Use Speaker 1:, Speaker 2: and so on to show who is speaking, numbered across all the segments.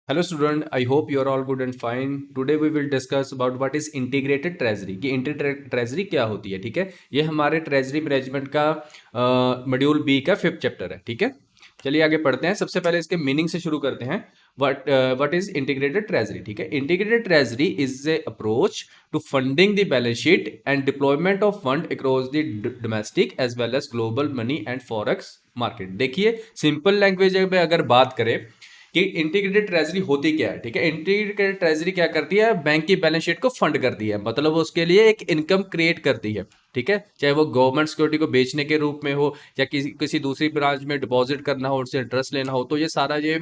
Speaker 1: Hello student, I hope you are all good and fine. Today we will discuss about what is integrated treasury कि integrated treasury क्या होती है। ठीक है, ये हमारे ट्रेजरी मैनेजमेंट का मॉड्यूल बी का 5th चैप्टर है। ठीक है, चलिए आगे पढ़ते हैं। सबसे पहले इसके मीनिंग से शुरू करते हैं। What is integrated treasury. ठीक है, integrated treasury is a approach to funding the balance sheet and deployment of fund across the domestic as well as global money and forex market. देखिए, सिंपल लैंग्वेज में अगर बात करें कि integrated treasury होती क्या है। ठीक है, इंटीग्रेटेड ट्रेजरी क्या करती है, बैंक की बैलेंस शीट को फंड करती है, मतलब उसके लिए एक इनकम क्रिएट करती है। ठीक है, चाहे वो गवर्नमेंट सिक्योरिटी को बेचने के रूप में हो या किसी किसी दूसरी ब्रांच में डिपॉजिट करना हो, उससे इंटरेस्ट लेना हो, तो ये सारा ये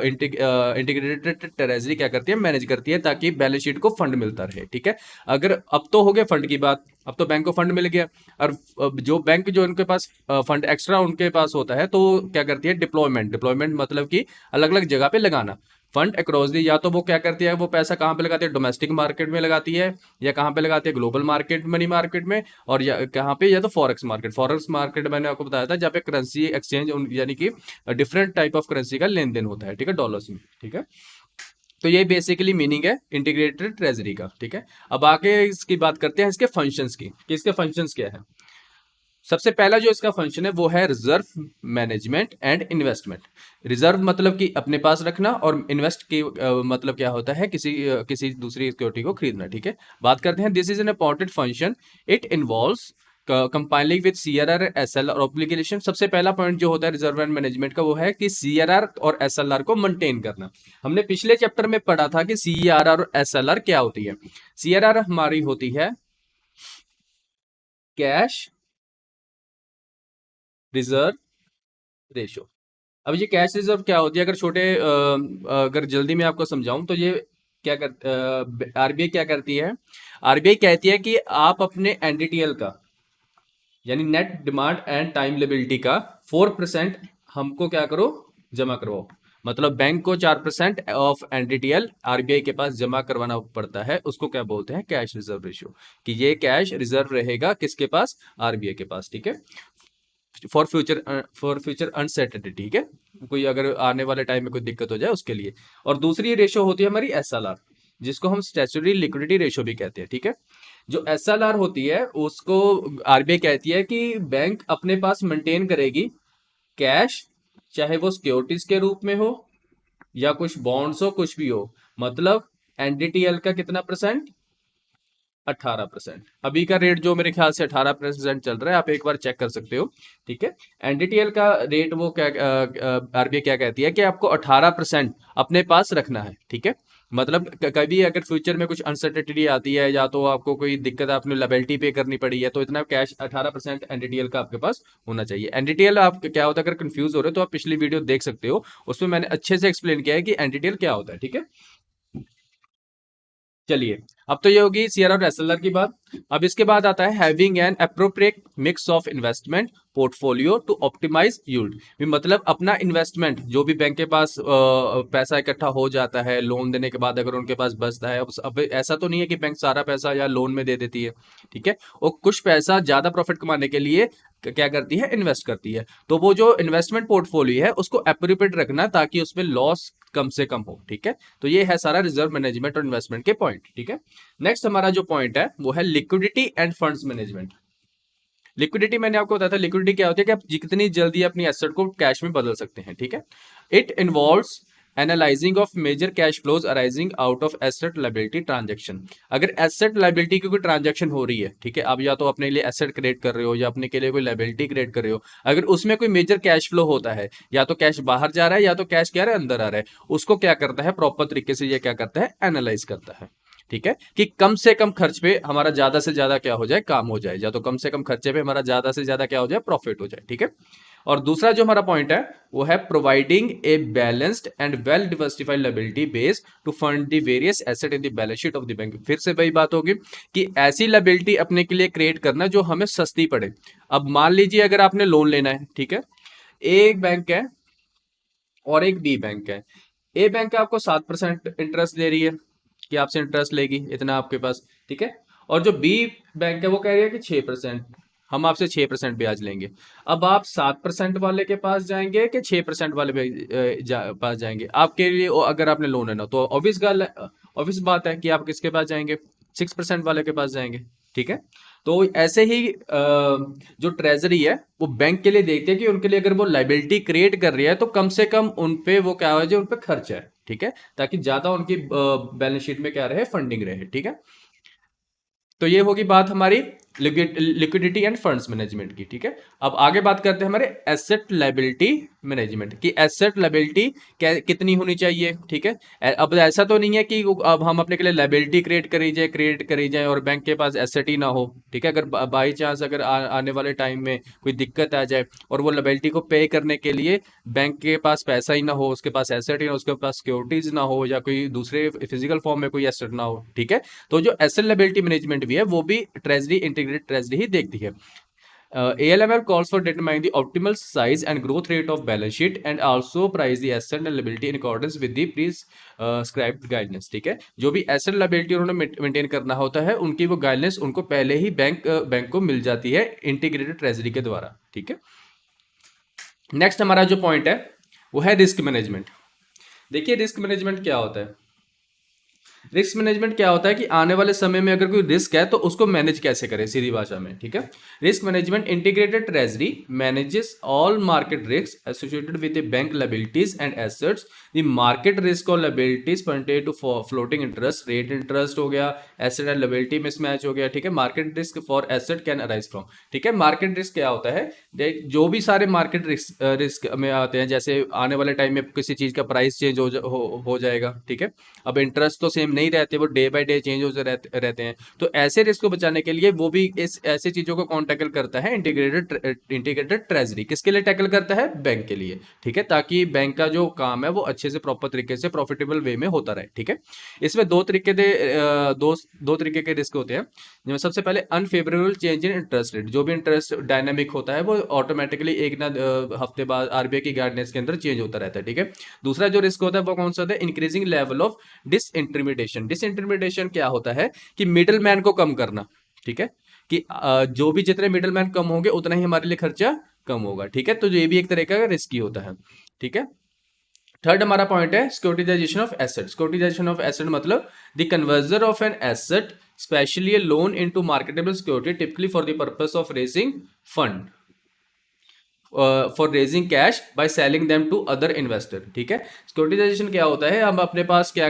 Speaker 1: इंटीग्रेटेड ट्रेजरी क्या करती है, मैनेज करती है ताकि बैलेंस शीट को फंड मिलता रहे। ठीक है, अगर अब तो हो गया फंड की बात, अब तो बैंक को फंड मिल गया। और जो बैंक जो इनके पास फंड एक्स्ट्रा उनके पास होता है, तो क्या करती है, डिप्लॉयमेंट। डिप्लॉयमेंट मतलब कि अलग अलग जगह पे लगाना फंड अक्रॉस दी। या तो वो क्या करती है, वो पैसा कहाँ पे लगाती है, डोमेस्टिक मार्केट में लगाती है, या कहाँ पे लगाती है, ग्लोबल मार्केट मनी मार्केट में, और या कहाँ पे, या तो फॉरेक्स मार्केट। फॉरेक्स मार्केट मैंने आपको बताया था, जहाँ पे करेंसी एक्सचेंज यानी कि डिफरेंट टाइप ऑफ करेंसी का लेन देन होता है। ठीक है, डॉलर्स में। ठीक है, तो ये बेसिकली मीनिंग है इंटीग्रेटेड ट्रेजरी का। ठीक है, अब आगे इसकी बात करते हैं इसके फंक्शंस की कि इसके फंक्शंस क्या है। सबसे पहला जो इसका फंक्शन है वो है reserve management and investment. Reserve मतलब कि अपने पास रखना, और इन्वेस्ट की मतलब क्या होता है, किसी दूसरी सिक्योरिटी को खरीदना। ठीक है, बात करते हैं, this is an important function. It involves compiling with CRR, SLR obligation. सबसे पहला पॉइंट जो होता है रिजर्व एंड मैनेजमेंट का, वो है कि सीआरआर और एसएलआर को मेंटेन करना। हमने पिछले चैप्टर में पढ़ा था कि सीआरआर और एसएलआर क्या होती है। सीआरआर हमारी होती है कैश रिजर्व रेशो। अब ये कैश रिजर्व क्या होती है, अगर अगर जल्दी में आपको समझाऊं तो ये क्या कर आरबीआई क्या करती है। आरबीआई कहती है कि आप अपने एनडीटीएल का, यानी net demand and time liability का 4% हमको क्या करो, जमा करवाओ। मतलब बैंक को 4% ऑफ एनडीटीएल आरबीआई के पास जमा करवाना पड़ता है। उसको क्या बोलते हैं, कैश रिजर्व रेशियो। कि ये कैश रिजर्व रहेगा किसके पास, आरबीआई के पास। ठीक है, फॉर फ्यूचर अनसर्टेनिटी। ठीक है, कोई अगर आने वाले टाइम में कोई दिक्कत हो जाए उसके लिए। और दूसरी रेशो होती है हमारी एसएलआर, जिसको हम स्टैट्यूटरी लिक्विडिटी रेशो भी कहते हैं। ठीक है, जो एसएलआर होती है उसको आरबीआई कहती है कि बैंक अपने पास मेंटेन करेगी कैश, चाहे वो सिक्योरिटीज के रूप में हो या कुछ बॉन्ड्स हो, कुछ भी हो। मतलब एनडीटीएल का कितना परसेंट, 18%। अभी का रेट जो मेरे ख्याल से 18% चल रहा है, आप एक बार चेक कर सकते हो। ठीक है, एनडीटीएल का रेट वो क्या, आरबीआई क्या कहती है कि आपको 18% अपने पास रखना है। ठीक है, मतलब कभी अगर फ्यूचर में कुछ अनसर्टेनिटी आती है, या तो आपको कोई दिक्कत, आपने लायबिलिटी पे करनी पड़ी है, तो इतना कैश 18% एनडीटीएल का आपके पास होना चाहिए। एनडीटीएल आप क्या होता है, अगर कंफ्यूज हो रहे हो तो आप पिछली वीडियो देख सकते हो, उसमें मैंने अच्छे से एक्सप्लेन किया है कि एनडीटीएल क्या होता है। ठीक है, चलिए, अब तो ये होगी सीआर और एसएलआर की बात। अब इसके बाद आता है having an appropriate mix of investment portfolio to optimise yield. भी मतलब अपना इन्वेस्टमेंट, जो भी बैंक के पास पैसा इकट्ठा हो जाता है लोन देने के बाद, अगर उनके पास बचता है, अब ऐसा तो नहीं है कि बैंक सारा पैसा या लोन में दे देती है। ठीक है, वो कुछ पैसा ज्यादा प्रॉफिट कमाने के लिए क्या करती है, इन्वेस्ट करती है। तो वो जो इन्वेस्टमेंट पोर्टफोलियो है उसको अप्रोप्रिएट रखना ताकि उसमें लॉस कम से कम हो। ठीक है, तो ये है सारा रिजर्व मैनेजमेंट और इन्वेस्टमेंट के पॉइंट। ठीक है, नेक्स्ट हमारा जो पॉइंट है वो है liquidity end funds management. Liquidity मैंने आपको बताया था, लिक्विडिटी क्या होती है कि आप जितनी जल्दी अपनी एसेट को कैश में बदल सकते हैं। ठीक है, it involves analysing of major cash flows arising out of asset liability transaction. अगर एसेट लायबिलिटी की कोई ट्रांजैक्शन हो रही है, ठीक है, आप या तो अपने लिए एसेट क्रिएट कर रहे हो या अपने के लिए कोई लायबिलिटी क्रिएट कर रहे हो, अगर उसमें कोई मेजर कैश फ्लो होता है, या तो कैश बाहर जा रहा है या तो कैश क्या है, अंदर आ रहा है, उसको क्या करता है, प्रॉपर तरीके से ये क्या करता है, एनालाइज करता है। ठीक है, कि कम से कम खर्च पे हमारा ज्यादा से ज्यादा क्या हो जाए, काम हो जाए, या तो कम से कम खर्चे पे हमारा ज्यादा से ज्यादा क्या हो जाए, प्रॉफिट हो जाए। ठीक है, और दूसरा जो हमारा पॉइंट है वो है providing a balanced and well diversified liability base to fund the various asset in the balance sheet of the bank. फिर से वही बात होगी कि ऐसी लायबिलिटी अपने के लिए क्रिएट करना जो हमें सस्ती पड़े। अब मान लीजिए अगर आपने लोन लेना है, ठीक है, एक बैंक है और एक बी बैंक है। ए बैंक आपको 7% इंटरेस्ट दे रही है कि आपसे इंटरेस्ट लेगी इतना आपके पास। ठीक है, और जो बी बैंक है वो कह रही है कि 6%। हम आपसे 6% ब्याज लेंगे। अब आप 7% वाले के पास जाएंगे कि 6% वाले पास जाएंगे? आपके लिए अगर आपने लोन है ना, तो ऑब्वियस बात है कि आप किसके पास जाएंगे? 6% वाले के पास जाएंगे। ठीक है। तो ऐसे ही जो ट्रेजरी है वो बैंक के लिए देखते हैं कि उनके लिए अगर वो लाइबिलिटी क्रिएट कर रही है तो कम से कम उन पे वो क्या हो जाए, उन पे खर्च है। ठीक है, ताकि ज्यादा उनकी बैलेंस शीट में क्या रहे, फंडिंग रहे। ठीक है। तो ये होगी बात हमारी लिक्विडिटी एंड फंड्स मैनेजमेंट की। ठीक है। अब आगे बात करते हैं हमारे एसेट लायबिलिटी मैनेजमेंट की। एसेट लायबिलिटी कितनी होनी चाहिए? ठीक है। अब ऐसा तो नहीं है कि अब हम अपने के लिए लायबिलिटी क्रिएट करी जाए और बैंक के पास एसेट ही ना हो। ठीक है। अगर बाई चांस अगर आने वाले टाइम में कोई दिक्कत आ जाए और वो लायबिलिटी को पे करने के लिए बैंक के पास पैसा ही ना हो, उसके पास एसेट ही ना, उसके पास सिक्योरिटीज ना हो या कोई दूसरे फिजिकल फॉर्म में कोई एसेट ना हो। ठीक है। तो जो एसेट लायबिलिटी मैनेजमेंट भी है वो भी ट्रेजरी, इंटीग्रेटेड ट्रेजरी ही देखती है। ALML calls for determining the optimal size and growth rate of balance sheet and also price the asset and liability in accordance with the prescribed guidelines। ठीक है। जो भी एसेट लायबिलिटी उन्होंने maintain करना होता है, उनकी वो गाइडलाइंस उनको पहले ही बैंक को मिल जाती है इंटीग्रेटेड ट्रेजरी के द्वारा। ठीक है। नेक्स्ट हमारा जो पॉइंट है वो है रिस्क मैनेजमेंट। देखिए रिस्क मैनेजमेंट क्या होता है। रिस्क मैनेजमेंट क्या होता है कि आने वाले समय में अगर कोई रिस्क है तो उसको मैनेज कैसे करें, सीधी भाषा में। ठीक है। Risk management integrated treasury manages all market risk associated with the bank liabilities and assets. The market risk और liabilities pertain to floating interest rate, interest हो गया, एसेट एंड लायबिलिटी मिसमैच हो गया। ठीक है। Market risk for asset can arise from. ठीक है। Market risk क्या होता है? जो भी सारे मार्केट रिस्क में आते हैं, जैसे आने वाले टाइम में किसी चीज का प्राइस चेंज हो जाएगा। ठीक है। अब इंटरेस्ट तो सेम नहीं रहते, वो डे बाय डे चेंज होते रहते हैं। तो ऐसे रिस्क को बचाने के लिए वो भी इस ऐसे चीजों को कौन टैकल करता है? Integrated treasury. किसके लिए टैकल करता है? बैंक के लिए। ठीक है। ताकि बैंक का जो काम है वो अच्छे से प्रॉपर तरीके से प्रॉफिटेबल वे में होता रहे। ठीक है। इसमें दो तरीके के रिस्क होते हैं। जिसमें सबसे पहले unfavourable change in interest rate. जो भी इंटरेस्ट डायनामिक होता है वो ऑटोमेटिकली एक ना हफ्ते बाद आरबीआई की गाइडेंस के अंदर चेंज होता रहता है। ठीक है। दूसरा जो रिस्क होता है वो कौन सा होता है? Increasing level of disintermediation. Disintermediation क्या होता है? कि मिडिल मैन को कम करना। ठीक है। कि जो भी जितने मिडिल मैन कम होंगे उतना ही हमारे लिए खर्चा कम होगा। ठीक है। तो ये भी एक तरह का रिस्क ही होता है। ठीक है। थर्ड हमारा पॉइंट है securitisation of asset. Securitisation of asset मतलब the conversion of an asset specially a loan into marketable security typically for the purpose of raising fund for raising cash by selling them to other investor. ठीक है। Securitisation क्या होता है? हम अपने पास क्या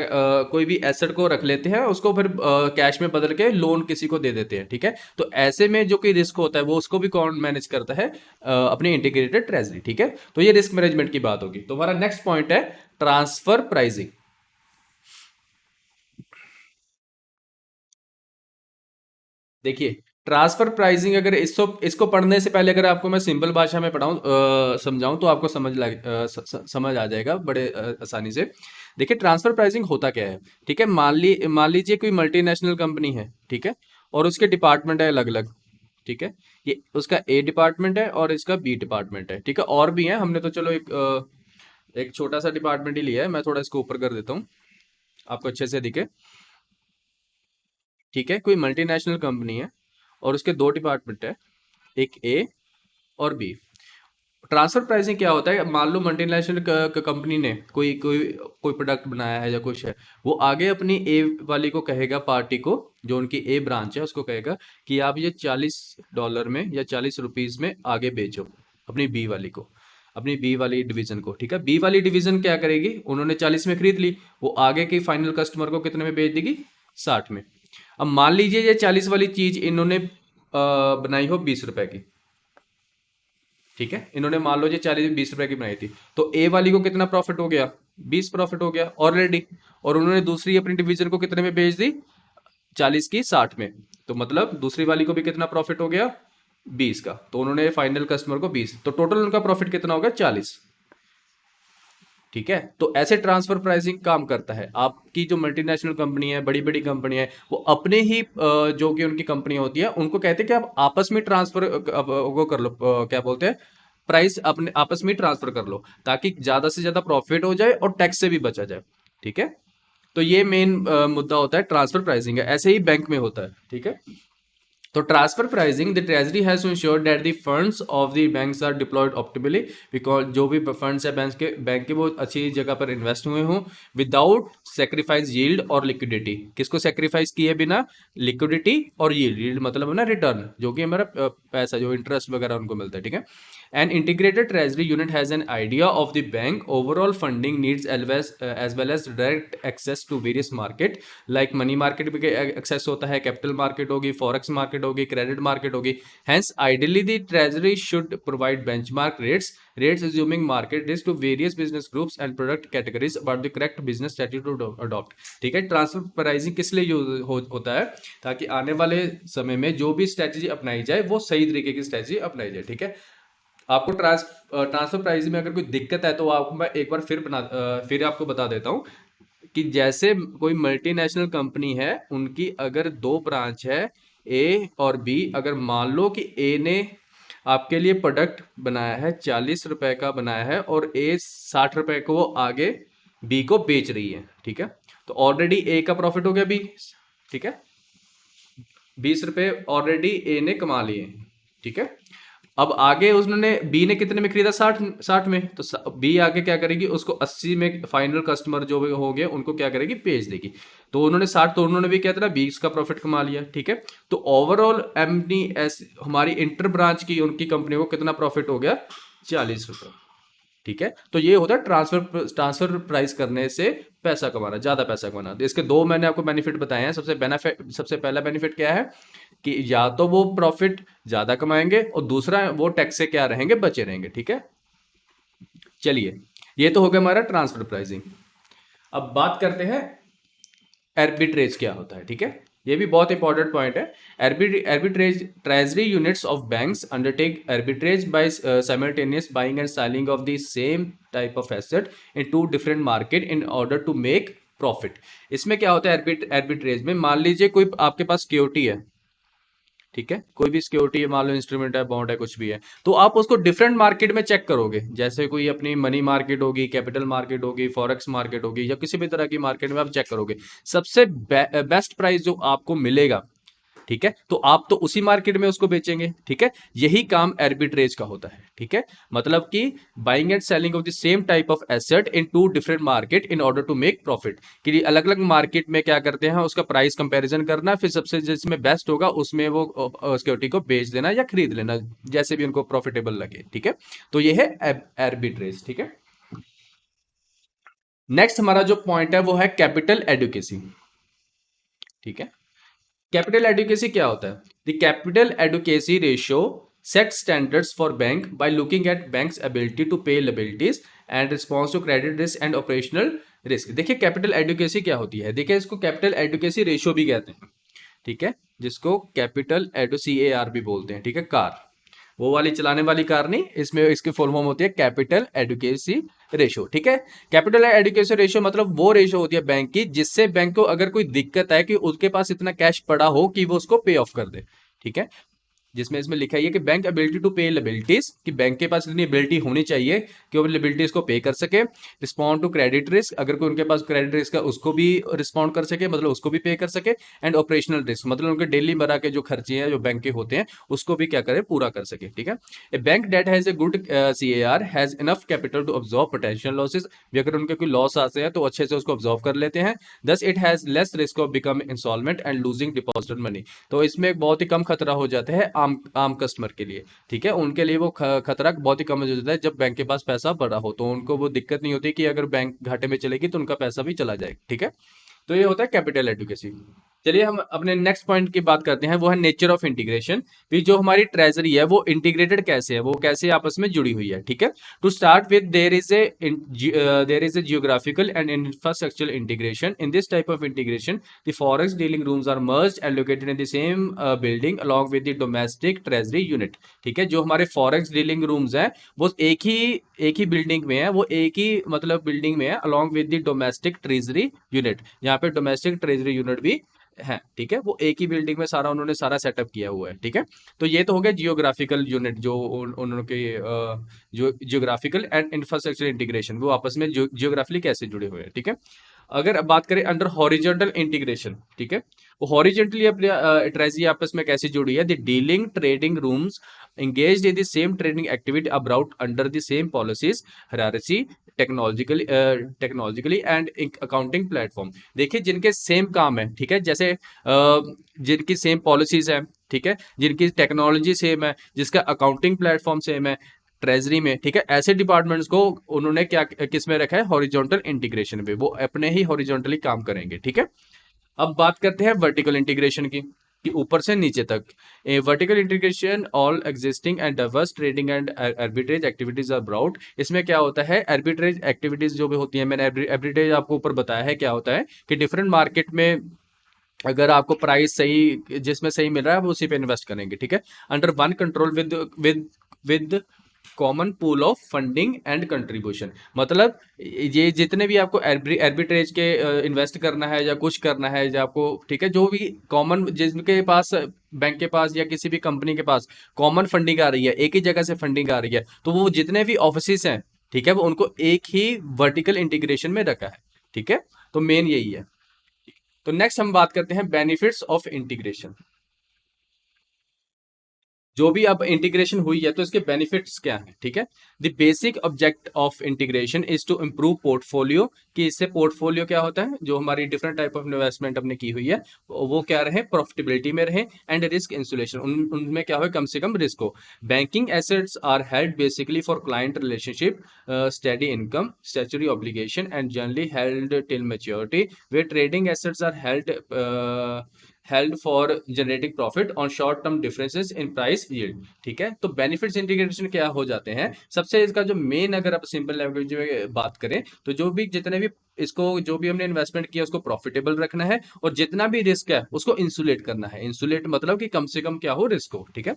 Speaker 1: कोई भी एसेट को रख लेते हैं, उसको फिर कैश में बदल के लोन किसी को दे देते हैं। ठीक है। तो ऐसे में जो कोई रिस्क होता है वो उसको भी कौन मैनेज करता है? अपनी इंटीग्रेटेड ट्रेजरी। ठीक है। तो ये रिस्क मैनेजमेंट की बात होगी। तो हमारा नेक्स्ट पॉइंट है ट्रांसफर प्राइसिंग। देखिए ट्रांसफर प्राइसिंग, अगर इसको पढ़ने से पहले अगर आपको मैं सिंपल भाषा में पढ़ाऊं समझाऊं तो आपको समझ आ जाएगा बड़े आसानी से। देखिए ट्रांसफर प्राइसिंग होता क्या है? ठीक है। मान लीजिए कोई मल्टीनेशनल कंपनी है। ठीक है। और उसके डिपार्टमेंट है अलग अलग। ठीक है। ये उसका ए डिपार्टमेंट है और इसका बी डिपार्टमेंट है। ठीक है। और भी है, हमने तो चलो एक छोटा सा डिपार्टमेंट ही लिया है। मैं थोड़ा इसको ऊपर कर देता हूँ आपको अच्छे से दिखे। ठीक है। कोई मल्टीनेशनल कंपनी है और उसके दो डिपार्टमेंट है, एक ए और बी। ट्रांसफर प्राइसिंग क्या होता है? मान लो मल्टीनेशनल कंपनी ने कोई कोई कोई प्रोडक्ट बनाया है या कुछ है, वो आगे अपनी ए वाली को कहेगा, पार्टी को जो उनकी ए ब्रांच है उसको कहेगा कि आप ये $40 में या ₹40 में आगे बेचो अपनी बी वाली को, अपनी बी वाली डिवीजन को। ठीक है। बी वाली डिवीजन क्या करेगी? उन्होंने 40 में खरीद ली, वो आगे की फाइनल कस्टमर को कितने में बेच देगी? 60 में। अब मान लीजिए ये 40 वाली चीज इन्होंने बनाई हो 20 रुपए की। ठीक है। इन्होंने मान लो ये 40-20 रुपए की बनाई थी, तो ए वाली को कितना प्रॉफिट हो गया? 20 प्रॉफिट हो गया ऑलरेडी। और उन्होंने दूसरी अपनी डिवीजन को कितने में बेच दी? 40 की 60 में। तो मतलब दूसरी वाली को भी कितना प्रॉफिट हो गया? 20 का। तो उन्होंने फाइनल कस्टमर को 20, तो टोटल उनका प्रॉफिट कितना होगा? 40। ठीक है। तो ऐसे ट्रांसफर प्राइसिंग काम करता है। आपकी जो मल्टीनेशनल कंपनी है, बड़ी बड़ी कंपनी है, वो अपने ही जो कि उनकी कंपनियां होती है उनको कहते हैं कि आप आपस में ट्रांसफर वो कर लो, क्या बोलते हैं, प्राइस अपने आपस में ट्रांसफर कर लो, ताकि ज्यादा से ज्यादा प्रॉफिट हो जाए और टैक्स से भी बचा जाए। ठीक है। तो ये मेन मुद्दा होता है ट्रांसफर प्राइसिंग है। ऐसे ही बैंक में होता है। ठीक है। तो transfer pricing, the treasury has to ensure that the funds of the banks are deployed optimally, because जो भी फंड्स है बैंक के वो अच्छी जगह पर इन्वेस्ट हुए हों, विदाउट सेक्रीफाइस यील्ड और लिक्विडिटी। किसको सेक्रीफाइस किए बिना? लिक्विडिटी और यील्ड मतलब है ना रिटर्न, जो कि हमारा पैसा जो इंटरेस्ट वगैरह उनको मिलता है, ठीक है। An integrated treasury unit has an idea of the bank overall funding needs as well as direct access to various market, like money market भी access होता है, capital market होगी, forex market होगी, credit market होगी। Hence, ideally the treasury should provide benchmark rates assuming market risk to various business groups and product categories about the correct business strategy to adopt। ठीक है, transfer pricing किस लिए होता है? ताकि आने वाले समय में जो भी स्ट्रेटजी अपनाई जाए वो सही तरीके की स्ट्रेटजी अपनाई जाए, ठीक है। आपको ट्रांसफर प्राइसिंग में अगर कोई दिक्कत है तो आपको मैं एक बार फिर आपको बता देता हूँ कि जैसे कोई मल्टीनेशनल कंपनी है, उनकी अगर दो ब्रांच है, ए और बी, अगर मान लो कि ए ने आपके लिए प्रोडक्ट बनाया है 40 रुपए का बनाया है और ए 60 रुपए को वो आगे बी को बेच रही है, ठीक है। तो ऑलरेडी ए का प्रॉफिट हो गया 20, ठीक है, 20 रुपए ऑलरेडी ए ने कमा लिए, ठीक है। अब आगे उन्होंने बी ने कितने में खरीदा? 60 में, तो बी आगे क्या करेगी? उसको 80 में फाइनल कस्टमर जो भी हो गए उनको क्या करेगी? बेच देगी। तो उन्होंने 60, तो उन्होंने भी क्या था 20 का प्रॉफिट कमा लिया, ठीक है। तो ओवरऑल एमडीएस हमारी इंटर ब्रांच की उनकी कंपनी को कितना प्रॉफिट हो गया? 40 रुपए, ठीक है। तो ये होता है ट्रांसफर प्राइस करने से पैसा कमाना, ज्यादा पैसा कमाना। तो इसके दो मैंने आपको बेनिफिट बताए हैं। सबसे पहला बेनिफिट क्या है कि या तो वो प्रॉफिट ज्यादा कमाएंगे और दूसरा वो टैक्स से क्या रहेंगे? बचे रहेंगे, ठीक है। चलिए, ये तो हो गया हमारा ट्रांसफर प्राइसिंग। अब बात करते हैं आर्बिट्रेज क्या होता है, ठीक है। ये भी बहुत इंपॉर्टेंट पॉइंट है। Arbitrage, treasury units of banks undertake arbitrage by simultaneous buying and selling of the same type of asset in two different market in order to make profit. इसमें क्या होता है आर्बिट्रेज में? मान लीजिए कोई आपके पास सिक्योरिटी है, ठीक है, कोई भी सिक्योरिटी है, मान लो इंस्ट्रूमेंट है, बॉन्ड है, कुछ भी है, तो आप उसको डिफरेंट मार्केट में चेक करोगे। जैसे कोई अपनी मनी मार्केट होगी, कैपिटल मार्केट होगी, फॉरेक्स मार्केट होगी, या किसी भी तरह की मार्केट में आप चेक करोगे। सबसे बेस्ट प्राइस जो आपको मिलेगा, ठीक है, तो आप तो उसी मार्केट में उसको बेचेंगे, ठीक है। यही काम आर्बिट्रेज का होता है, ठीक है। मतलब कि buying and selling of the same type of asset in two different market in order to make profit. कि अलग अलग मार्केट में क्या करते हैं, उसका प्राइस कंपैरिजन करना, फिर सबसे जिसमें बेस्ट होगा उसमें वो सिक्योरिटी को बेच देना या खरीद लेना, जैसे भी उनको प्रॉफिटेबल लगे, ठीक है। तो ये है आर्बिट्रेज, ठीक है। नेक्स्ट हमारा जो पॉइंट है वो है कैपिटल एडुकेसी, ठीक है। कैपिटल एडुकेसी क्या होता है? The capital adequacy ratio set standards for bank by looking at banks ability to pay liabilities and response to credit risk and operational risk. देखिए कैपिटल एडुकेसी क्या होती है, देखिए इसको कैपिटल एडुकेसी रेशियो भी कहते हैं, ठीक है, जिसको कैपिटल एडु CAR भी बोलते हैं, ठीक है। कार, वो वाली चलाने वाली कार नहीं, इसमें इसकी फुल फॉर्म होती है कैपिटल एडुकेसी रेशियो, ठीक है। कैपिटल एडुकेसी रेशियो मतलब वो रेशियो होती है बैंक की जिससे बैंक को अगर कोई दिक्कत है कि उसके पास इतना कैश पड़ा हो कि वो उसको पे ऑफ कर दे, ठीक है। जिसमें इसमें लिखा है कि bank ability to pay liabilities, कि बैंक के पास इतनी एबिलिटी होनी चाहिए कि वो लायबिलिटीज को पे कर सके। रिस्पॉन्ड टू क्रेडिट रिस्क, अगर कोई उनके पास क्रेडिट रिस्क है उसको भी रिस्पॉन्ड कर सके, मतलब उसको भी पे कर सके। एंड ऑपरेशनल रिस्क मतलब उनके डेली मरा के जो खर्चे हैं जो बैंक के होते हैं उसको भी क्या करे? पूरा कर सके, ठीक है। A bank that has a good CAR has enough capital to absorb potential losses, भी अगर उनके कोई लॉस आते हैं तो अच्छे से उसको ऑब्जॉर्व कर लेते हैं। Thus it has less risk of become insolvent and losing deposited money, तो इसमें एक बहुत ही कम खतरा हो जाता है आम कस्टमर के लिए, ठीक है। उनके लिए वो खतरा बहुत ही कम हो जाता है जब बैंक के पास पैसा पड़ा हो, तो उनको वो दिक्कत नहीं होती कि अगर बैंक घाटे में चलेगी तो उनका पैसा भी चला जाएगा, ठीक है। तो ये होता है कैपिटल एडुकेसी। चलिए हम अपने नेक्स्ट पॉइंट की बात करते हैं, वो है नेचर ऑफ इंटीग्रेशन। भी जो हमारी ट्रेजरी है वो इंटीग्रेटेड कैसे है, वो कैसे आपस में जुड़ी हुई है, ठीक है। To start with there is a geographical and infrastructural integration. In this type of integration the forex dealing rooms are merged and located in the same building along with the domestic treasury unit, ठीक है। जो हमारे forex dealing rooms हैं वो एक ही building में है, वो एक ही मतलब बिल्डिंग में है along with the domestic treasury unit. यहाँ पे डोमेस्टिक ट्रेजरी यूनिट भी है, ठीक है। वो एक ही बिल्डिंग में सारा उन्होंने सारा सेटअप किया हुआ है, ठीक है। तो ये तो हो गया जियोग्राफिकल यूनिट, जो उन्होंने जो जियोग्राफिकल एंड इंफ्रास्ट्रक्चर इंटीग्रेशन, वो आपस में जियोग्राफिकली कैसे जुड़े हुए हैं, ठीक है। अगर अब बात करें अंडर हॉरिजॉन्टल इंटीग्रेशन, ठीक है, वो हॉरिजॉन्टली अपने ट्रेजरी आपस में कैसे जुड़ी है? The dealing trading rooms engaged in the same trading activity abroad under the same policies, hierarchy, technologically and accounting platform. देखिए जिनके सेम काम है, ठीक है, जैसे जिनकी सेम पॉलिसीज है, ठीक है, जिनकी टेक्नोलॉजी सेम है, जिसका अकाउंटिंग प्लेटफॉर्म सेम है ट्रेजरी में, ठीक है, ऐसे डिपार्टमेंट्स को उन्होंने क्या किस में रखा है? हॉरिजॉन्टल इंटीग्रेशन पे, वो अपने ही हॉरिजॉन्टली काम करेंगे, ठीक है। अब बात करते हैं वर्टिकल इंटीग्रेशन की, कि ऊपर से नीचे तक। A vertical integration all existing and diverse trading and arbitrage activities are brought. इसमें क्या होता है? आर्बिट्रेज एक्टिविटीज जो भी होती है, मैंने आर्बिट्रेज आपको ऊपर बताया है क्या होता है, कि डिफरेंट मार्केट में अगर आपको प्राइस सही जिसमें सही मिल रहा है, आप उसी पे इन्वेस्ट करेंगे, ठीक है, under one control with common pool of funding and contribution. मतलब ये जितने भी आपको आर्बिट्रेज के इन्वेस्ट करना है या कुछ करना है, या आपको, ठीक है, जो भी कॉमन जिनके पास बैंक के पास या किसी भी कंपनी के पास कॉमन फंडिंग आ रही है, एक ही जगह से फंडिंग आ रही है, तो वो जितने भी ऑफिस हैं, ठीक है, वो उनको एक ही वर्टिकल इंटीग्रेशन में रखा है, ठीक है। तो मेन यही है। तो नेक्स्ट हम बात करते हैं बेनिफिट्स ऑफ इंटीग्रेशन। जो भी अब इंटीग्रेशन हुई है तो इसके बेनिफिट्स क्या हैं, ठीक है। The basic object of integration is to improve portfolio, कि इससे पोर्टफोलियो क्या होता है, जो हमारी डिफरेंट टाइप ऑफ इन्वेस्टमेंट अपने की हुई है वो क्या रहे, प्रॉफिटेबिलिटी में रहे, एंड रिस्क इंसुलेशन, उनमें क्या हो, कम से कम रिस्क हो। Banking assets are held basically for client relationship, steady income, statutory obligation and generally held till maturity, way trading assets are held for generating profit on short term differences in price yield, ठीक है। तो benefits integration क्या हो जाते हैं? सबसे इसका जो मेन, अगर आप सिंपल लैंग्वेज में बात करें, तो जो भी जितने भी इसको जो भी हमने इन्वेस्टमेंट किया उसको प्रॉफिटेबल रखना है, और जितना भी रिस्क है उसको इंसुलेट करना है। इंसुलेट मतलब कि कम से कम क्या हो, रिस्क हो, ठीक है।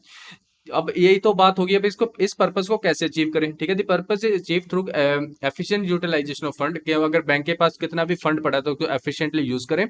Speaker 1: अब यही तो बात होगी, अब इसको इस पर्पस को कैसे अचीव करें, ठीक है। The purpose is achieve through efficient utilisation of fund, कि अगर बैंक के पास कितना भी फंड पड़ा है तो उसको एफिशिएंटली यूज करें।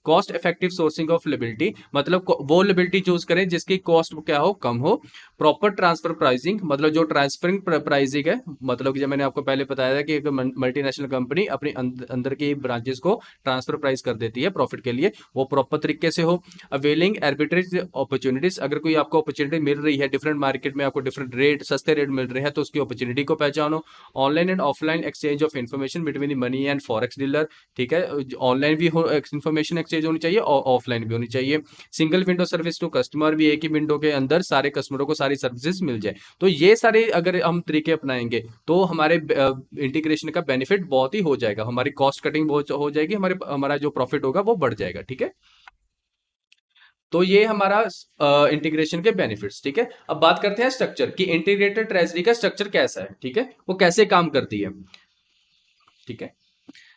Speaker 1: Cost effective sourcing of liability, मतलब वो लिबिलिटी चूज करें जिसकी कॉस्ट क्या हो, कम हो। प्रॉपर ट्रांसफर प्राइसिंग, मतलब जो ट्रांसफरिंग प्राइसिंग है, मतलब कि जब मैंने आपको पहले बताया था कि एक मल्टीनेशनल कंपनी अपनी अंदर की ब्रांचेस को ट्रांसफर प्राइस कर देती है प्रॉफिट के लिए, वो प्रॉपर तरीके से हो। अवेलिंग आर्बिट्रेज अपॉर्चुनिटीज, अगर कोई आपको अपॉर्चुनिटी मिल रही है डिफरेंट मार्केट में, आपको डिफरेंट रेट, सस्ते रेट मिल रहे हैं, तो उसकी अपॉर्चुनिटी को पहचानो। Online and offline exchange of information between the money and forex dealer, ठीक है, ऑनलाइन भी इन्फॉर्मेशन एक्सचेंज होनी चाहिए और ऑफलाइन भी होनी चाहिए। Single window service to customer, भी एक ही विंडो के अंदर सारे कस्टमरों को सारी सर्विसेज मिल जाए। तो ये सारे अगर हम तरीके अपनाएंगे तो हमारे इंटीग्रेशन का बेनिफिट बहुत ही हो जाएगा, हमारी कॉस्ट कटिंग बहुत हो जाएगी, हमारा जो प्रॉफिट होगा वो बढ़ जाएगा, ठीक है। तो ये हमारा इंटीग्रेशन के बेनिफिट्स, ठीक है। अब बात करते हैं स्ट्रक्चर, कि इंटीग्रेटेड ट्रेजरी का स्ट्रक्चर कैसा है, ठीक है, वो कैसे काम करती है, ठीक है।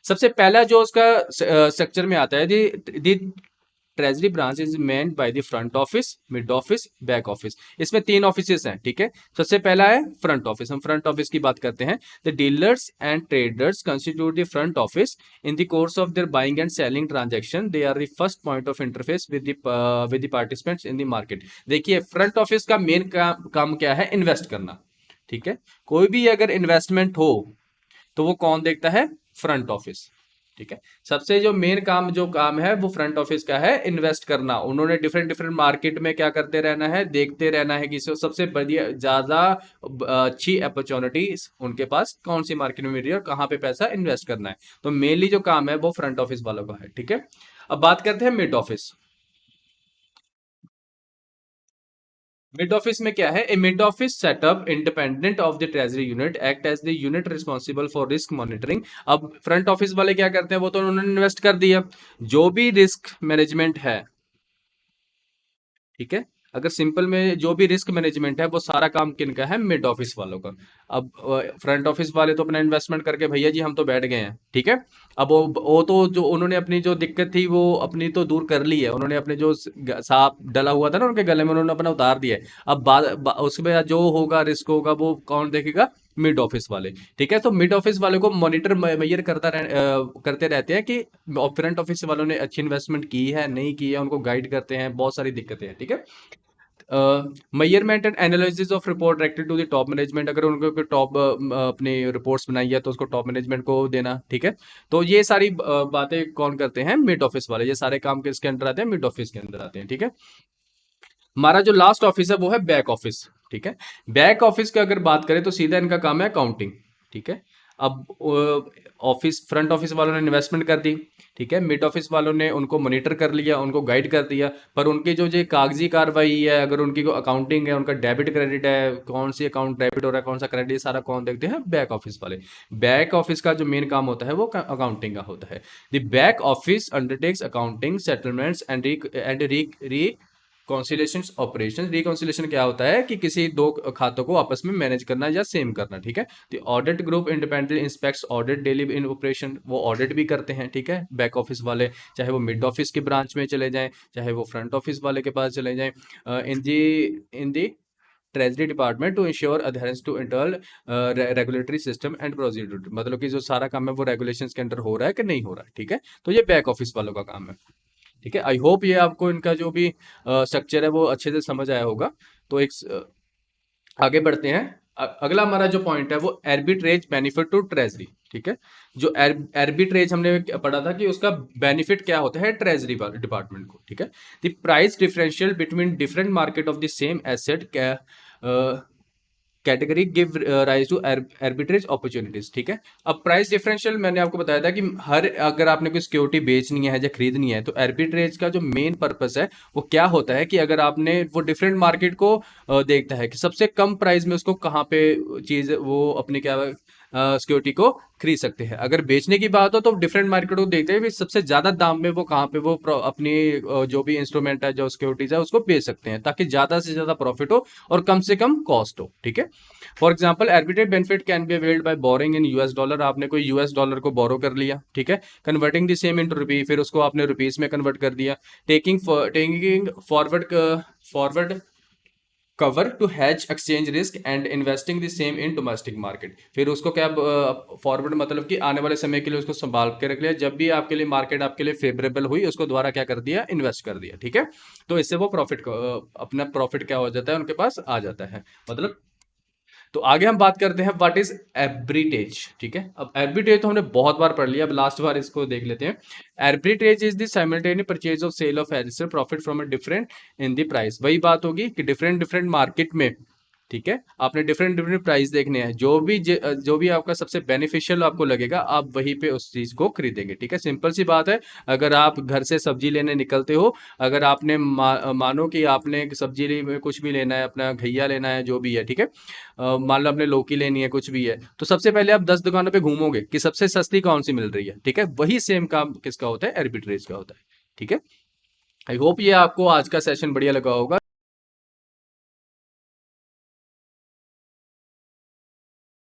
Speaker 1: सबसे पहला जो उसका स्ट्रक्चर में आता है, the treasury branch is manned by the front office, mid office, back office. इसमें तीन ऑफिसेस हैं, ठीक है। सबसे पहला है फ्रंट ऑफिस, हम फ्रंट ऑफिस की बात करते हैं। The dealers and traders constitute the front office in the course of their buying and selling transaction, they are the first point of interface with the participants in the market. देखिए front office का main काम क्या है, invest करना, ठीक है। कोई भी अगर इन्वेस्टमेंट हो तो वो कौन देखता है, फ्रंट ऑफिस, ठीक है। सबसे जो मेन काम जो काम है वो फ्रंट ऑफिस का है, इन्वेस्ट करना। उन्होंने डिफरेंट डिफरेंट मार्केट में क्या करते रहना है, देखते रहना है कि सबसे बढ़िया ज्यादा अच्छी अपॉर्चुनिटीज उनके पास कौन सी मार्केट में मिल रही है और कहाँ पे पैसा इन्वेस्ट करना है। तो मेनली जो काम है वो फ्रंट ऑफिस वालों का है, ठीक है। अब बात करते हैं मिड ऑफिस। मिड ऑफिस में क्या है, a mid office setup independent of the treasury unit act as the unit responsible for risk monitoring. अब फ्रंट ऑफिस वाले क्या करते हैं, वो तो उन्होंने इन्वेस्ट कर दिया, जो भी रिस्क मैनेजमेंट है, ठीक है, अगर सिंपल में जो भी रिस्क मैनेजमेंट है वो सारा काम किनका है, मिड ऑफिस वालों का। अब फ्रंट ऑफिस वाले तो अपना इन्वेस्टमेंट करके भैया जी हम तो बैठ गए हैं, ठीक है। अब वो तो जो उन्होंने अपनी जो दिक्कत थी वो अपनी तो दूर कर ली है, उन्होंने अपने जो सांप डला हुआ था ना उनके गले में, उन्होंने अपना उतार दिया है। अब उसके बाद जो होगा रिस्क होगा वो कौन देखेगा, मिड ऑफिस वाले, ठीक है। तो मिड ऑफिस वाले को मॉनिटर मेजर करते रहते हैं कि फ्रंट ऑफिस वालों ने अच्छी इन्वेस्टमेंट की है नहीं की है, उनको गाइड करते हैं, बहुत सारी दिक्कतें हैं, ठीक है। Measurement and analysis of report directed to the top management, अगर उनको टॉप अपनी रिपोर्ट्स बनाई है तो उसको टॉप मैनेजमेंट को देना, ठीक है। तो ये सारी बातें कौन करते हैं? मिड ऑफिस वाले। ये सारे काम किसके अंदर आते हैं? मिड ऑफिस के अंदर आते हैं, ठीक है। हमारा जो लास्ट ऑफिस है वो है बैक ऑफिस, ठीक है। बैक ऑफिस की अगर बात करें तो सीधा इनका काम है अकाउंटिंग, ठीक है। अब ऑफिस फ्रंट ऑफिस वालों ने इन्वेस्टमेंट कर दी, ठीक है। मिड ऑफिस वालों ने उनको मॉनिटर कर लिया, उनको गाइड कर दिया, पर उनकी जो ये कागजी कार्रवाई है, अगर उनकी को अकाउंटिंग है, उनका डेबिट क्रेडिट है, कौन सी अकाउंट डेबिट हो रहा है, कौन सा क्रेडिट, सारा कौन देखते हैं? बैक ऑफिस वाले। बैक ऑफिस का जो मेन काम होता है वो अकाउंटिंग का होता है। The back office undertakes accounting settlements and conciliation operation. Reconciliation क्या होता है? कि किसी दो खातों को आपस में मैनेज करना या सेम करना, ठीक है। तो audit group independently inspects audit daily इन ऑपरेशन, वो ऑडिट भी करते हैं, ठीक है, बैक ऑफिस वाले, चाहे वो मिड ऑफिस के ब्रांच में चले जाएं, चाहे वो फ्रंट ऑफिस वाले के पास चले जाएं, in the treasury department to ensure adherence to internal regulatory system and procedure. मतलब कि जो सारा काम है वो रेगुलेशंस के अंडर हो रहा है कि नहीं हो रहा है, ठीक है। तो ये बैक ऑफिस वालों का काम है, ठीक है। आई होप ये आपको इनका जो भी स्ट्रक्चर है वो अच्छे से समझ आया होगा। तो आगे बढ़ते हैं। अगला हमारा जो पॉइंट है वो आर्बिट्रेज बेनिफिट टू ट्रेजरी, ठीक है। जो आर्बिट्रेज हमने पढ़ा था कि उसका बेनिफिट क्या होता है ट्रेजरी डिपार्टमेंट को, ठीक है। The price differential between different market of the same asset category give rise to arbitrage opportunities, ठीक है। अब प्राइस डिफरेंशियल मैंने आपको बताया था कि अगर आपने कोई सिक्योरिटी बेचनी है या खरीदनी है तो आर्बिट्रेज का जो मेन पर्पस है वो क्या होता है कि अगर आपने वो डिफरेंट मार्केट को देखता है कि सबसे कम प्राइस में उसको कहाँ पे चीज वो अपनी क्या सिक्योरिटी को खरीद सकते हैं। अगर बेचने की बात हो तो डिफरेंट मार्केट को देखते हैं कि सबसे ज्यादा दाम में वो कहाँ पे वो अपनी जो भी इंस्ट्रूमेंट है, जो सिक्योरिटीज है, उसको बेच सकते हैं ताकि ज्यादा से ज्यादा प्रॉफिट हो और कम से कम कॉस्ट हो, ठीक है। For example arbitrage benefit can be availed bye boring in US dollar. आपने कोई यूएस डॉलर को बोरो कर लिया, ठीक है, converting the same into rupee, फिर उसको आपने रुपीज में कन्वर्ट कर दिया। Taking forward cover to hedge exchange risk and investing the same in domestic market. फिर उसको क्या फॉरवर्ड मतलब कि आने वाले समय के लिए उसको संभाल के रख लिया, जब भी आपके लिए मार्केट आपके लिए फेवरेबल हुई उसको दोबारा क्या कर दिया? इन्वेस्ट कर दिया, ठीक है। तो इससे वो प्रॉफिट अपना प्रॉफिट क्या हो जाता है? उनके पास आ जाता है, मतलब। तो आगे हम बात करते हैं व्हाट इज एर्बिट्रेज, ठीक है। अब एर्बिट्रेज तो हमने बहुत बार पढ़ लिया, अब लास्ट बार इसको देख लेते हैं। Arbitrage is the simultaneous purchase of sale of asset profit from a different in the price. वही बात होगी कि डिफरेंट डिफरेंट मार्केट में, ठीक है, आपने डिफरेंट डिफरेंट प्राइस देखने हैं, जो भी आपका सबसे बेनिफिशियल आपको लगेगा आप वहीं पे उस चीज को खरीदेंगे, ठीक है। सिंपल सी बात है। अगर आप घर से सब्जी लेने निकलते हो, अगर आपने मानो कि आपने सब्जी में कुछ भी लेना है, अपना घिया लेना है, जो भी है, ठीक है, मान लो आपने लौकी लेनी है, कुछ भी है, तो सबसे पहले आप 10 दुकानों पे घूमोगे कि सबसे सस्ती कौन सी मिल रही है, ठीक है। वही सेम काम किसका होता है? आर्बिट्रेज का होता है, ठीक है। आई होप ये आपको आज का सेशन बढ़िया लगा होगा।